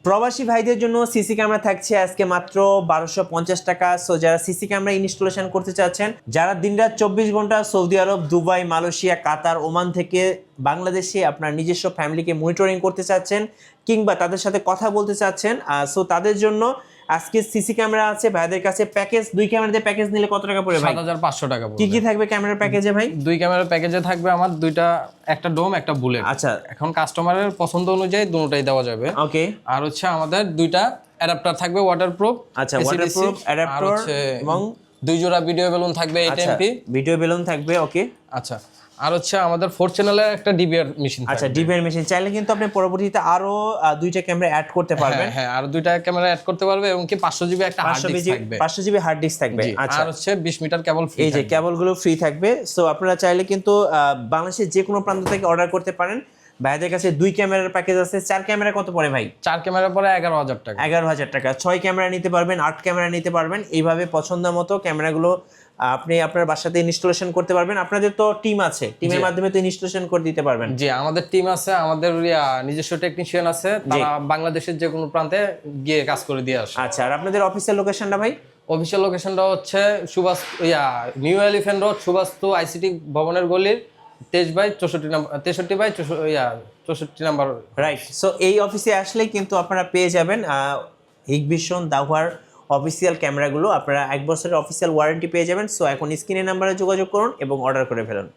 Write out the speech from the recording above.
প্রবাসী ভাইদের জন্য সিসি ক্যামেরা থাকছে আজকে মাত্র 1250 টাকা। সো যারা সিসি ক্যামেরা ইনস্টলেশন করতে চাচ্ছেন, যারা দিনরাত 24 ঘন্টা সৌদি আরব, দুবাই, মালয়েশিয়া, কাতার, ওমান থেকে বাংলাদেশে আপনার নিজস্ব ফ্যামিলিকে মনিটরিং করতে চাচ্ছেন কিংবা তাদের সাথে কথা বলতে চাচ্ছেন, সো তাদের জন্য আজকে সিসি ক্যামেরা আছে ভাইদের কাছে। প্যাকেজ 2 ক্যামেরা দিয়ে প্যাকেজ নিলে কত টাকা পড়বে ভাই? 7500 টাকা পড়বে। কি কি থাকবে ক্যামেরার প্যাকেজে ভাই? 2 ক্যামেরার প্যাকেজে থাকবে আমার দুইটা, একটা ডোম একটা বুলেট। আচ্ছা, এখন কাস্টমারের পছন্দ অনুযায়ী দুটোটাই দেওয়া যাবে। ওকে। আর হচ্ছে আমাদের দুইটা অ্যাডাপ্টার থাকবে ওয়াটারপ্রুফ। আচ্ছা, ওয়াটারপ্রুফ অ্যাডাপ্টার এবং 2 জোড়া ভিডিও বেলুন থাকবে 8MP। ভিডিও বেলুন থাকবে, ওকে। আচ্ছা, আর হচ্ছে আমাদের 4 চ্যানেলের একটা ডিবিআর মেশিন থাকবে। আচ্ছা, ডিবিআর মেশিন চাইলে কিন্তু আপনি পরবর্তীতে আরো 2টা ক্যামেরা অ্যাড করতে পারবেন। হ্যাঁ, আর 2টা ক্যামেরা অ্যাড করতে পারবে এবং কি 500 জিবি একটা হার্ড ডিস্ক থাকবে। 500 জিবি হার্ড ডিস্ক থাকবে। আচ্ছা, আর হচ্ছে 20 মিটার কেবল ফ্রি। এই যে কেবলগুলো ফ্রি থাকবে। সো আপনারা চাইলে কিন্তু বাংলাদেশের যে কোনো প্রান্ত থেকে অর্ডার করতে পারেন। ভাইদের কাছে 2 ক্যামেরার প্যাকেজ আছে। 4 ক্যামেরা কত পড়ে ভাই? 4 ক্যামেরা পরে 11000 টাকা। 11000 টাকা। 6 ক্যামেরা নিতে পারবেন, 8 ক্যামেরা নিতে পারবেন। এইভাবে পছন্দ মতো ক্যামেরাগুলো আপনি আপনার বাসাতে ইনস্টলেশন করতে পারবেন। আপনাদের তো টিম আছে, টিমের মাধ্যমে তো ইনস্টলেশন করে দিতে পারবেন। জি, আমাদের টিম আছে, আমাদের নিজস্ব টেকনিশিয়ান আছে, তারা বাংলাদেশের যে কোনো প্রান্তে গিয়ে কাজ করে দিয়ে আসে। আচ্ছা, আর আপনাদের অফিসের লোকেশনটা ভাই? অফিসিয়াল লোকেশনটা হচ্ছে new elephant road, Suvastu ICT ভবনের গলির 63/64 নাম্বার, 63/64 নাম্বার। রাইট। সো এই অফিসে আসলেই কিন্তু আপনারা পেয়ে যাবেন হিগভিশন দাওয়ার অফিসিয়াল ক্যামেরাগুলো। আপনারা 1 বছরের অফিসিয়াল ওয়ারেন্টি পেয়ে যাবেন। সো এখন স্ক্রিনের নাম্বারে যোগাযোগ করুন এবং অর্ডার করে ফেলুন।